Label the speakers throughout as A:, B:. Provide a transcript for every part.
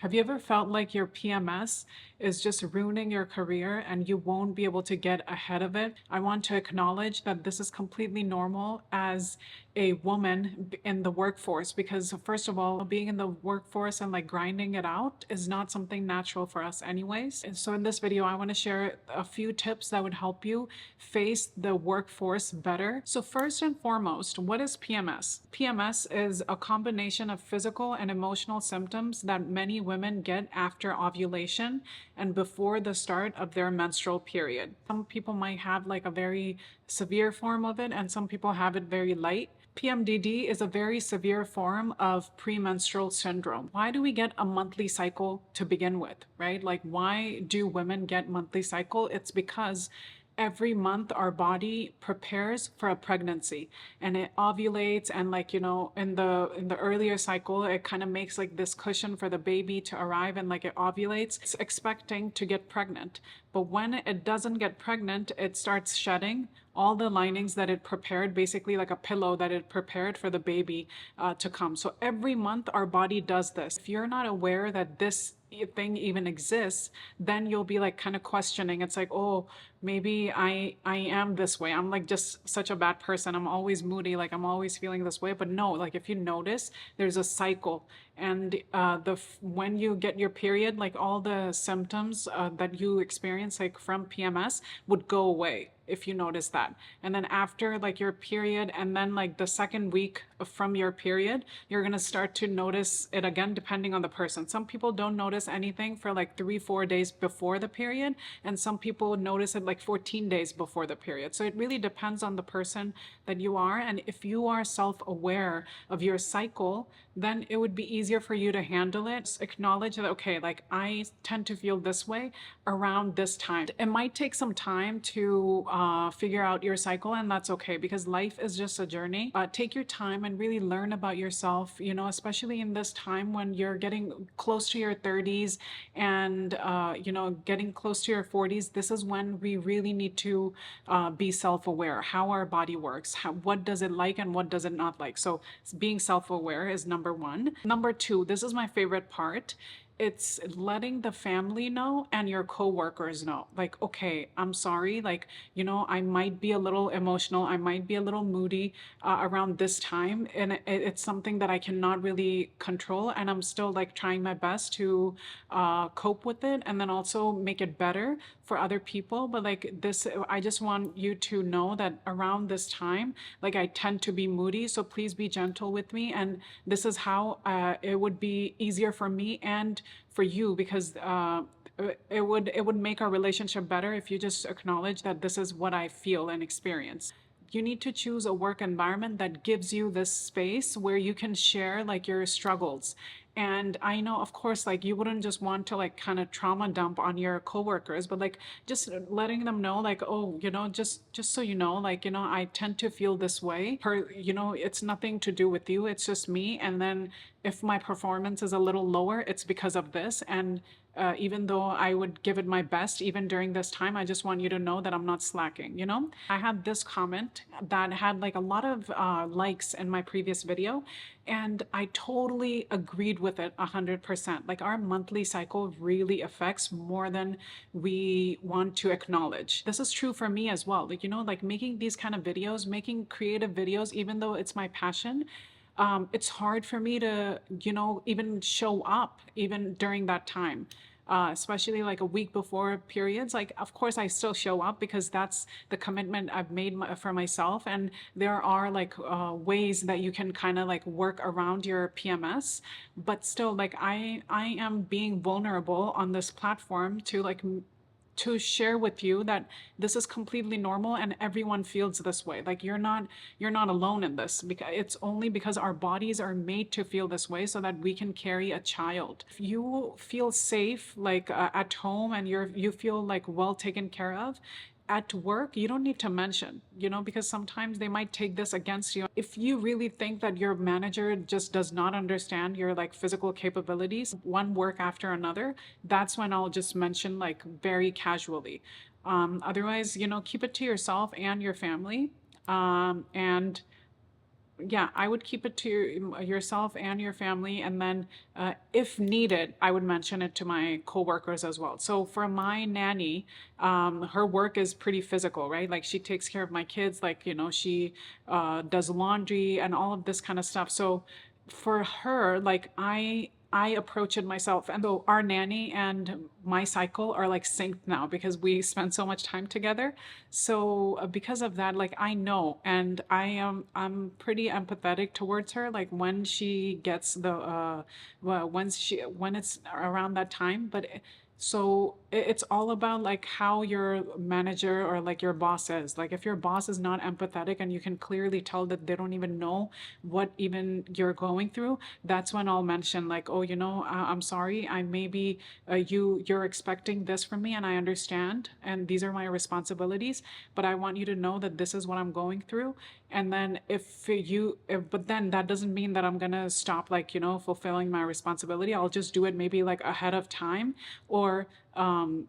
A: Have you ever felt like your PMS is just ruining your career and you won't be able to get ahead of it? I want to acknowledge that this is completely normal as a woman in the workforce because, first of all, being in the workforce and like grinding it out is not something natural for us, anyways. And so, in this video, I want to share a few tips that would help you face the workforce better. So, first and foremost, what is PMS? PMS is a combination of physical and emotional symptoms that many women get after ovulation and before the start of their menstrual period. Some people might have like a very severe form of it, and some people have it very light. PMDD is a very severe form of premenstrual syndrome. Why do we get a monthly cycle to begin with, right? Like, why do women get monthly cycle? It's because every month our body prepares for a pregnancy and it ovulates, and like, in the earlier cycle it kind of makes like this cushion for the baby to arrive, and like it ovulates, it's expecting to get pregnant. But when it doesn't get pregnant, it starts shedding all the linings that it prepared, basically like a pillow that it prepared for the baby to come. So every month our body does this. If you're not aware that this thing even exists, then you'll be like kind of questioning. It's like, oh, maybe I am this way. I'm like just such a bad person. I'm always moody. Like I'm always feeling this way. But no, like if you notice, there's a cycle, and when you get your period, like all the symptoms that you experience like from PMS would go away if you notice that. And then after like your period, and then like the second week from your period, you're gonna start to notice it again, depending on the person. Some people don't notice anything for like 3-4 days before the period, and some people notice it like 14 days before the period. So it really depends on the person that you are. And if you are self-aware of your cycle, then it would be easier for you to handle it. Just acknowledge that, okay, like I tend to feel this way around this time. It might take some time to figure out your cycle, and that's okay, because life is just a journey. Take your time and really learn about yourself, especially in this time when you're getting close to your 30s and getting close to your 40s. This is when we really need to be self-aware, how our body works, what does it like and what does it not like. So being self-aware is number one. Number two, this is my favorite part. It's letting the family know and your coworkers know, like, okay, I'm sorry, like, I might be a little emotional, I might be a little moody around this time, and it's something that I cannot really control, and I'm still like trying my best to cope with it and then also make it better for other people. But like this, I just want you to know that around this time, like I tend to be moody, so please be gentle with me, and this is how it would be easier for me and for you, because it would make our relationship better if you just acknowledge that this is what I feel and experience. You need to choose a work environment that gives you this space where you can share like your struggles. And I know, of course, like you wouldn't just want to like kind of trauma dump on your coworkers, but like just letting them know, like, oh, just so you know, like, I tend to feel this way. It's nothing to do with you. It's just me. And then if my performance is a little lower, it's because of this. And even though I would give it my best, even during this time, I just want you to know that I'm not slacking. I had this comment that had like a lot of likes in my previous video, and I totally agreed with it 100%. Like our monthly cycle really affects more than we want to acknowledge. This is true for me as well. Like, like making these kind of videos, making creative videos, even though it's my passion, it's hard for me to, even show up even during that time. Especially like a week before periods. Like, of course, I still show up because that's the commitment I've made for myself. And there are like ways that you can kind of like work around your PMS. But still, like I am being vulnerable on this platform to like to share with you that this is completely normal and everyone feels this way. Like you're not alone in this, because it's only because our bodies are made to feel this way so that we can carry a child. If you feel safe like at home and you feel like well taken care of, at work, you don't need to mention, because sometimes they might take this against you. If you really think that your manager just does not understand your like physical capabilities, one work after another, that's when I'll just mention like very casually. Otherwise, keep it to yourself and your family. And yeah, I would keep it to yourself and your family. And then if needed, I would mention it to my coworkers as well. So for my nanny, her work is pretty physical, right? Like she takes care of my kids, like, you know, she does laundry and all of this kind of stuff. So for her, like I approach it myself. And so our nanny and my cycle are like synced now because we spend so much time together. So because of that, like I know, and I'm pretty empathetic towards her. Like when she gets the well, when it's around that time, but so it's all about like how your manager or like your boss is. Like if your boss is not empathetic and you can clearly tell that they don't even know what even you're going through, that's when I'll mention like, oh, you know, I'm sorry, I maybe you're expecting this from me and I understand and these are my responsibilities, but I want you to know that this is what I'm going through. And then but then that doesn't mean that I'm gonna stop like, you know, fulfilling my responsibility. I'll just do it maybe like ahead of time, or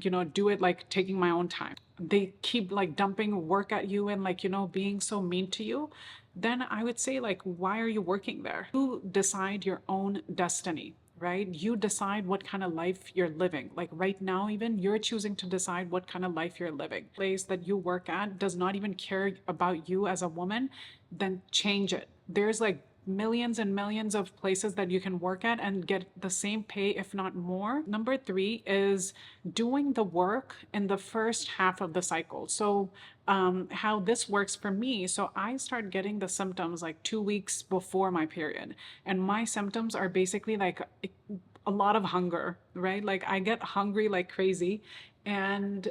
A: you know, do it like taking my own time. They keep like dumping work at you and like, you know, being so mean to you, then I would say like, why are you working there? You decide your own destiny, right? You decide what kind of life you're living. Like right now, even you're choosing to decide what kind of life you're living. Place that you work at does not even care about you as a woman, then change it. There's like millions and millions of places that you can work at and get the same pay, if not more. Number three is doing the work in the first half of the cycle. So how this works for me, so I start getting the symptoms like 2 weeks before my period, and my symptoms are basically like a lot of hunger, right? Like I get hungry like crazy, and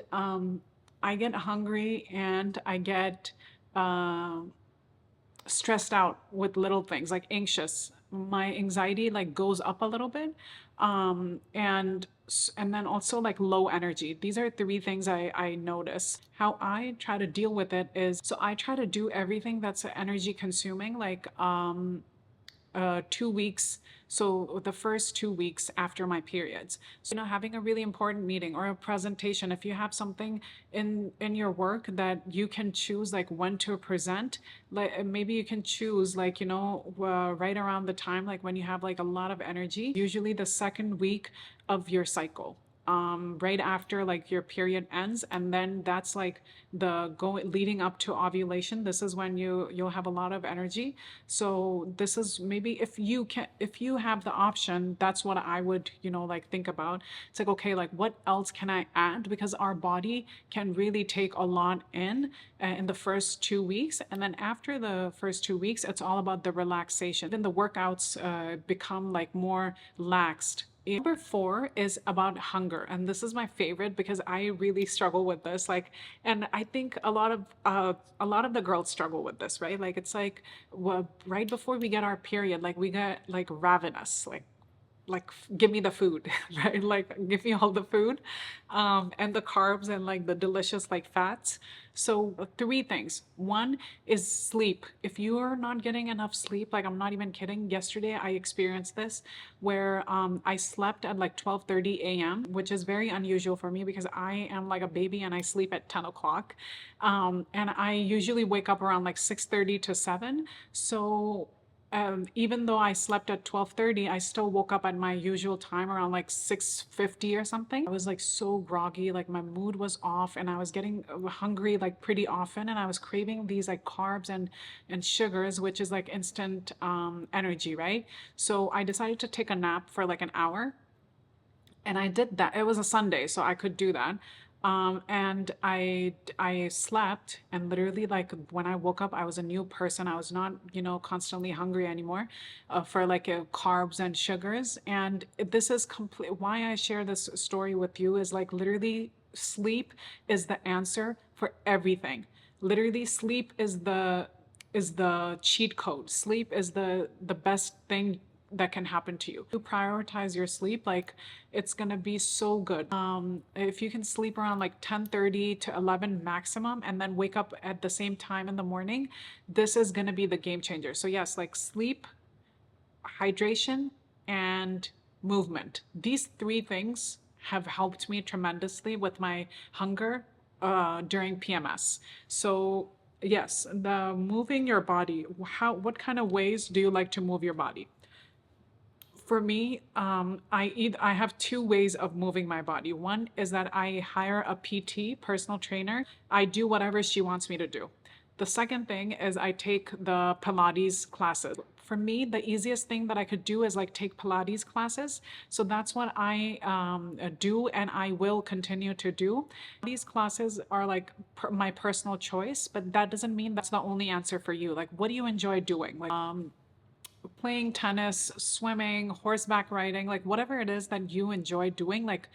A: I get hungry and I get stressed out with little things, like anxious. My anxiety like goes up a little bit, and then also like low energy. These are three things I notice. How I try to deal with it is, so I try to do everything that's energy consuming, like 2 weeks. So the first 2 weeks after my periods. So, you know, having a really important meeting or a presentation, if you have something in your work that you can choose like when to present, like maybe you can choose like, you know, right around the time, like when you have like a lot of energy, usually the second week of your cycle, right after like your period ends, and then that's like the go leading up to ovulation. This is when you'll have a lot of energy. So this is maybe, if you have the option, that's what I would, you know, like think about. It's like, okay, like what else can I add, because our body can really take a lot in the first 2 weeks, and then after the first 2 weeks it's all about the relaxation. Then the workouts become like more laxed. Number four is about hunger, and this is my favorite because I really struggle with this. Like, and I think a lot of the girls struggle with this, right? Like, it's like, well, right before we get our period, like we get like ravenous, like give me the food, right? Like give me all the food, and the carbs and like the delicious like fats. So three things. One is sleep. If you are not getting enough sleep, like I'm not even kidding, yesterday I experienced this where I slept at like 12:30 a.m., which is very unusual for me because I am like a baby and I sleep at 10 o'clock, and I usually wake up around like 6:30 to 7. So even though I slept at 12:30, I still woke up at my usual time around like 6:50 or something. I was like so groggy, like my mood was off, and I was getting hungry like pretty often, and I was craving these like carbs and sugars, which is like instant energy, right? So I decided to take a nap for like an hour, and I did that. It was a Sunday, so I could do that. And I slept, and literally like when I woke up, I was a new person. I was not, you know, constantly hungry anymore for like carbs and sugars. And this is complete. Why I share this story with you is like literally sleep is the answer for everything. Literally, sleep is the cheat code. Sleep is the best thing that can happen to you. You prioritize your sleep, like it's gonna be so good. If you can sleep around like 10:30 to 11 maximum and then wake up at the same time in the morning, this is gonna be the game changer. So yes, like sleep, hydration, and movement. These three things have helped me tremendously with my hunger during PMS. So Yes, the moving your body. What kind of ways do you like to move your body? For me, I have two ways of moving my body. One is that I hire a PT, personal trainer. I do whatever she wants me to do. The second thing is I take the Pilates classes. For me, the easiest thing that I could do is like take Pilates classes. So that's what I do, and I will continue to do. These classes are like my personal choice, but that doesn't mean that's the only answer for you. Like, what do you enjoy doing? Like, playing tennis, swimming, horseback riding, like whatever it is that you enjoy doing, like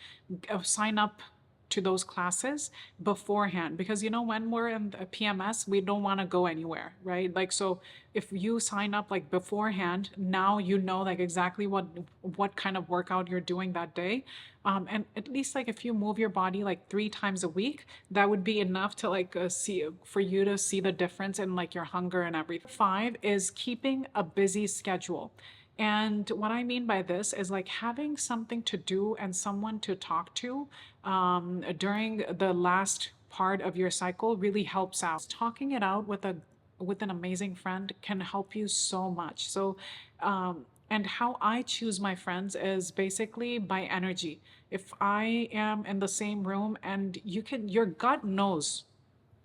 A: sign up to those classes beforehand, because you know when we're in the PMS we don't want to go anywhere, right? Like, so if you sign up like beforehand, now you know like exactly what kind of workout you're doing that day. And at least like if you move your body like 3 times a week, that would be enough to like see for you to see the difference in like your hunger and everything. 5 is keeping a busy schedule. And what I mean by this is like having something to do and someone to talk to during the last part of your cycle really helps out. Talking it out with an amazing friend can help you so much. So, and how I choose my friends is basically by energy. If I am in the same room and your gut knows,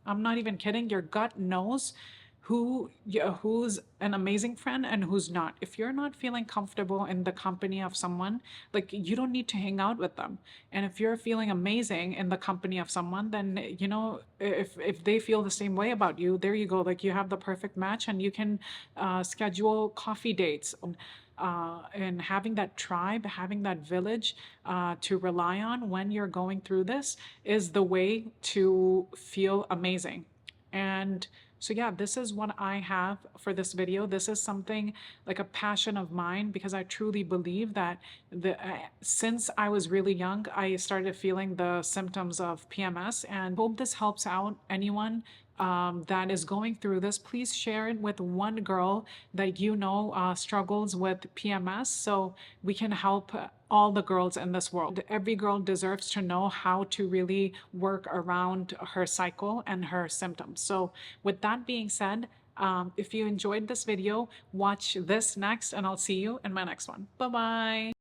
A: I'm not even kidding. Your gut knows who's an amazing friend and who's not. If you're not feeling comfortable in the company of someone, like you don't need to hang out with them. And if you're feeling amazing in the company of someone, then you know if they feel the same way about you, there you go. Like you have the perfect match, and you can schedule coffee dates. And having that tribe, having that village to rely on when you're going through this is the way to feel amazing. And so yeah, this is what I have for this video. This is something like a passion of mine, because I truly believe that since I was really young, I started feeling the symptoms of PMS, and hope this helps out anyone that is going through this. Please share it with one girl that you know struggles with PMS, so we can help all the girls in this world. Every girl deserves to know how to really work around her cycle and her symptoms. So with that being said, if you enjoyed this video, watch this next, and I'll see you in my next one. Bye-bye.